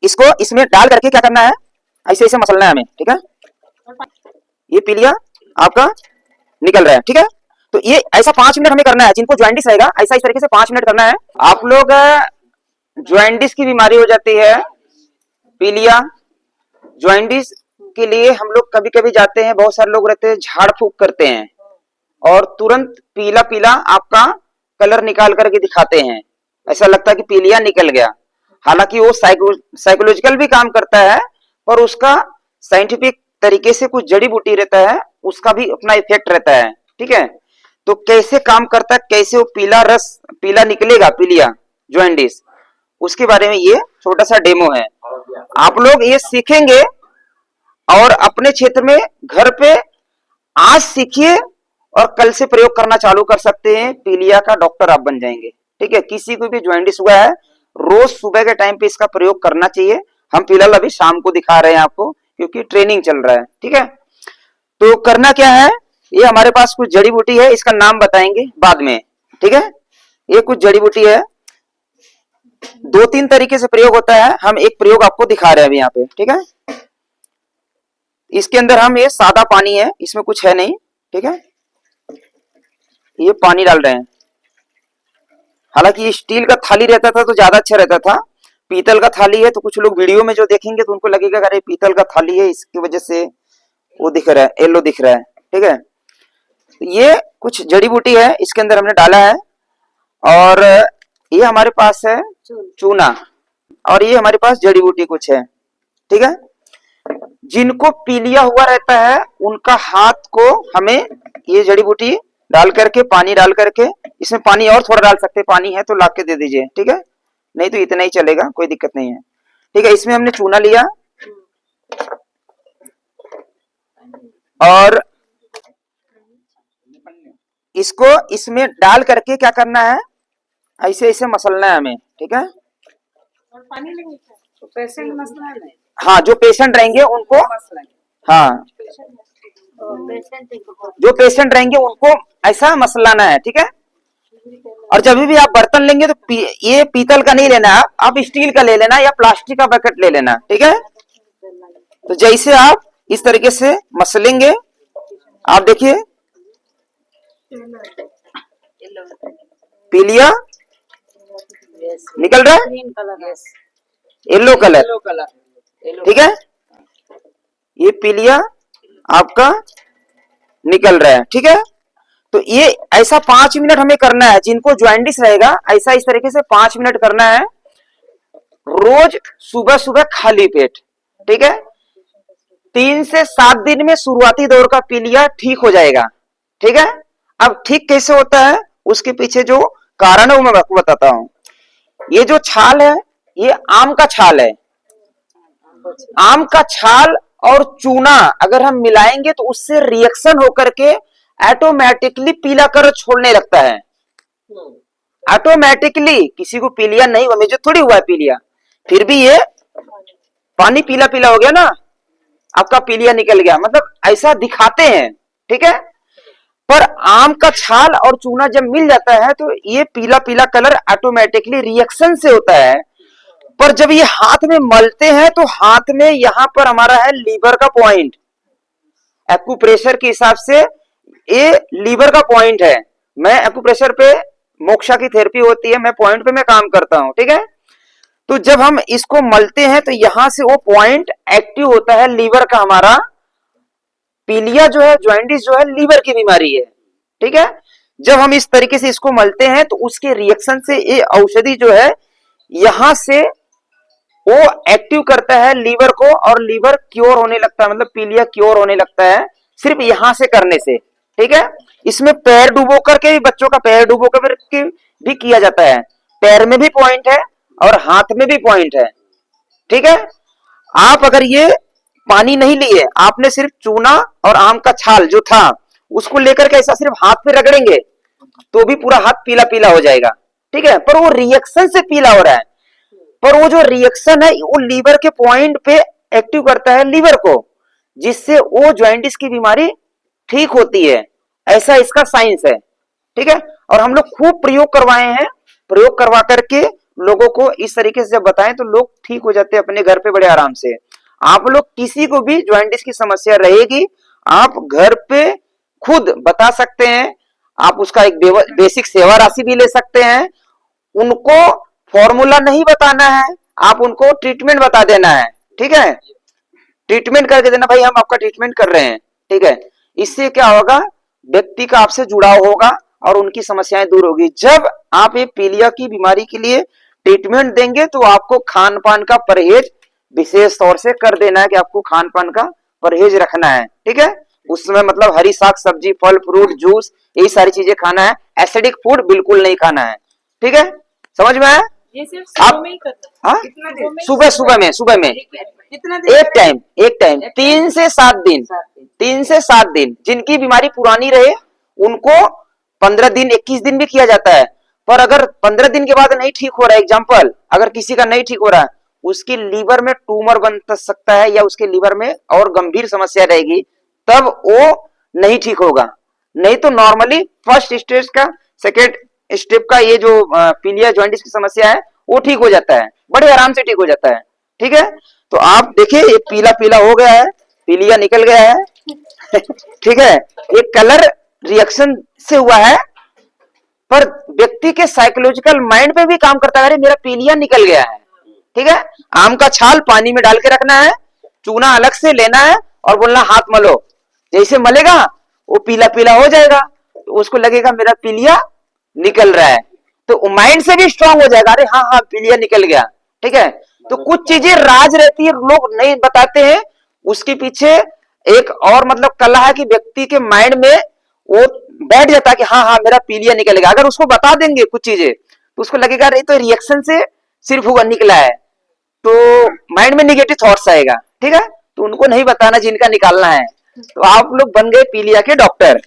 इसको इसमें डाल करके क्या करना है, ऐसे ऐसे मसलना है हमें, ठीक है। ये पीलिया आपका निकल रहा है, ठीक है। तो ये ऐसा 5 मिनट हमें करना है, जिनको ज्वाइंटिस रहेगा ऐसा इस तरीके से 5 मिनट करना है। आप लोग ज्वाइंटिस की बीमारी हो जाती है, पीलिया, ज्वाइंटिस के लिए हम लोग कभी कभी जाते हैं, बहुत सारे लोग रहते हैं झाड़ फूक करते हैं और तुरंत पीला पीला आपका कलर निकाल करके दिखाते हैं, ऐसा लगता है कि पीलिया निकल गया। हालांकि वो साइकोलॉजिकल भी काम करता है, पर उसका साइंटिफिक तरीके से कुछ जड़ी बूटी रहता है, उसका भी अपना इफेक्ट रहता है, ठीक है। तो कैसे काम करता है, कैसे वो पीला रस पीला निकलेगा, पीलिया ज्वाइंटिस, उसके बारे में ये छोटा सा डेमो है। आप लोग ये सीखेंगे और अपने क्षेत्र में घर पे आज सीखिए और कल से प्रयोग करना चालू कर सकते हैं, पीलिया का डॉक्टर आप बन जाएंगे, ठीक है। किसी को भी ज्वाइंटिस हुआ है, रोज सुबह के टाइम पे इसका प्रयोग करना चाहिए। हम फिलहाल अभी शाम को दिखा रहे हैं आपको, क्योंकि ट्रेनिंग चल रहा है, ठीक है। तो करना क्या है, ये हमारे पास कुछ जड़ी बूटी है, इसका नाम बताएंगे बाद में, ठीक है। ये कुछ जड़ी बूटी है, 2-3 तरीके से प्रयोग होता है, हम एक प्रयोग आपको दिखा रहे हैं अभी यहाँ पे, ठीक है। इसके अंदर हम ये सादा पानी है, इसमें कुछ है नहीं, ठीक है। ये पानी डाल रहे हैं, हालांकि स्टील का थाली रहता था तो ज्यादा अच्छा रहता था, पीतल का थाली है तो कुछ लोग वीडियो में जो देखेंगे तो उनको लगेगा अरे पीतल का थाली है, इसकी वजह से वो दिख रहा है, येलो दिख रहा है, ठीक है। ये कुछ जड़ी बूटी है, इसके अंदर हमने डाला है, और ये हमारे पास है चूना, और ये हमारे पास जड़ी बूटी कुछ है, ठीक है। जिनको पीलिया हुआ रहता है उनका हाथ को हमें ये जड़ी बूटी डाल करके, पानी डाल करके, इसमें पानी और थोड़ा डाल सकते, पानी है तो ला के दे दीजिए, ठीक है, नहीं तो इतना ही चलेगा, कोई दिक्कत नहीं है, ठीक है। इसमें हमने चूना लिया और इसको इसमें डाल करके क्या करना है, ऐसे ऐसे मसलना है हमें, ठीक है। और पानी नहीं तो पेशेंट मसला है। हाँ, जो पेशेंट रहेंगे उनको, हाँ जो पेशेंट रहेंगे उनको ऐसा मसलाना है, ठीक है। और जब भी आप बर्तन लेंगे तो ये पीतल का नहीं लेना, आप स्टील का ले लेना या प्लास्टिक का बकेट ले लेना, ठीक है। तो जैसे आप इस तरीके से मसलेंगे, आप देखिए पीलिया निकल रहा है, येलो कलर, ठीक है। ये पीलिया आपका निकल रहा है, ठीक है। तो ये ऐसा 5 मिनट हमें करना है, जिनको ज्वाइंटिस रहेगा ऐसा इस तरीके से 5 मिनट करना है, रोज सुबह सुबह खाली पेट, ठीक है। 3 से 7 दिन में शुरुआती दौर का पीलिया ठीक हो जाएगा, ठीक है। अब ठीक कैसे होता है, उसके पीछे जो कारण है वो मैं आपको बताता हूं। ये जो छाल है, ये आम का छाल है, आम का छाल और चूना अगर हम मिलाएंगे तो उससे रिएक्शन होकर के ऑटोमेटिकली पीला कलर छोड़ने लगता है, ऑटोमेटिकली। किसी को पीलिया नहीं हुआ, मुझे थोड़ी हुआ है पीलिया, फिर भी ये पानी पीला पीला हो गया ना, आपका पीलिया निकल गया, मतलब ऐसा दिखाते हैं, ठीक है। पर आम का छाल और चूना जब मिल जाता है तो ये पीला पीला कलर ऑटोमेटिकली रिएक्शन से होता है। पर जब ये हाथ में मलते हैं तो हाथ में यहां पर हमारा है लीवर का पॉइंट, एक्यूप्रेशर के हिसाब से ये लीवर का पॉइंट है। मैं एक्यूप्रेशर पे, मोक्षा की थेरेपी होती है, मैं पॉइंट पे मैं काम करता हूं, ठीक है। तो जब हम इसको मलते हैं तो यहां से वो पॉइंट एक्टिव होता है लीवर का हमारा। पीलिया जो है, ज्वाइंटिस जो है, लीवर की बीमारी है, ठीक है। जब हम इस तरीके से इसको मलते हैं तो उसके रिएक्शन से ये औषधि जो है यहां से वो एक्टिव करता है लीवर को, और लीवर क्योर होने लगता है, मतलब पीलिया क्योर होने लगता है सिर्फ यहां से करने से, ठीक है। इसमें पैर डुबो करके भी, बच्चों का पैर डुबो करके भी किया जाता है, पैर में भी पॉइंट है और हाथ में भी पॉइंट है, ठीक है। आप अगर ये पानी नहीं लिए, आपने सिर्फ चूना और आम का छाल जो था उसको लेकर के ऐसा सिर्फ हाथ पे रगड़ेंगे तो भी पूरा हाथ पीला पीला हो जाएगा, ठीक है। पर वो रिएक्शन से पीला हो रहा है, पर वो जो रिएक्शन है वो लीवर के पॉइंट पे एक्टिव करता है लीवर को, जिससे वो ज्वाइंटिस की बीमारी ठीक होती है, ऐसा इसका साइंस है, ठीक है। और हम लोग खूब प्रयोग करवाए हैं, प्रयोग करवा करके लोगों को इस तरीके से जब बताएं तो लोग ठीक हो जाते हैं अपने घर पे बड़े आराम से। आप लोग किसी को भी जॉइंटिस की समस्या रहेगी, आप घर पे खुद बता सकते हैं। आप उसका एक बेसिक सेवा राशि भी ले सकते हैं। उनको फॉर्मूला नहीं बताना है, आप उनको ट्रीटमेंट बता देना है। ठीक है, ट्रीटमेंट करके देना, भाई हम आपका ट्रीटमेंट कर रहे हैं। ठीक है, इससे क्या होगा, व्यक्ति का आपसे जुड़ाव होगा और उनकी समस्याएं दूर होगी। जब आप ये पीलिया की बीमारी के लिए ट्रीटमेंट देंगे तो आपको खान पान का परहेज विशेष तौर से कर देना है कि आपको खान पान का परहेज रखना है। ठीक है, उसमें मतलब हरी साग सब्जी, फल फ्रूट, जूस, यही सारी चीजें खाना है। एसिडिक फूड बिल्कुल नहीं खाना है। ठीक है, समझ में आया? ये सिर्फ सुबह में ही करना है। हाँ, कितना देर? सुबह में कितना देर? एक टाइम 3 से 7 दिन, 3 से 7 दिन। जिनकी बीमारी पुरानी रहे उनको 15 दिन 21 दिन भी किया जाता है। पर अगर 15 दिन के बाद नहीं ठीक हो रहा है, एग्जाम्पल अगर किसी का नहीं ठीक हो रहा है, उसकी लीवर में ट्यूमर बन सकता है या उसके लीवर में और गंभीर समस्या रहेगी, तब वो नहीं ठीक होगा। नहीं तो नॉर्मली फर्स्ट स्टेज का, सेकेंड स्टेप का ये जो पीलिया जॉइंटिस की समस्या है वो ठीक हो जाता है, बड़े आराम से ठीक हो जाता है। ठीक है, तो आप देखिए ये पीला पीला हो गया है, पीलिया निकल गया है। ठीक है, ये कलर रिएक्शन से हुआ है, पर व्यक्ति के साइकोलॉजिकल माइंड पे भी काम करता है, अरे मेरा पीलिया निकल गया है। ठीक है, आम का छाल पानी में डाल के रखना है, चूना अलग से लेना है और बोलना हाथ मलो। जैसे मलेगा वो पीला पीला हो जाएगा, तो उसको लगेगा मेरा पीलिया निकल रहा है, तो माइंड से भी स्ट्रांग हो जाएगा, अरे हाँ हाँ पीलिया निकल गया। ठीक है, तो कुछ चीजें राज रहती है, लोग नहीं बताते हैं। उसके पीछे एक और मतलब कला है कि व्यक्ति के माइंड में वो बैठ जाता है कि हाँ हाँ मेरा पीलिया निकलेगा। अगर उसको बता देंगे कुछ चीजें तो उसको लगेगा अरे तो रिएक्शन से सिर्फ हुआ निकला है, तो माइंड में निगेटिव थॉट्स आएगा। ठीक है, तो उनको नहीं बताना जिनका निकालना है। तो आप लोग बन गए पीलिया के डॉक्टर।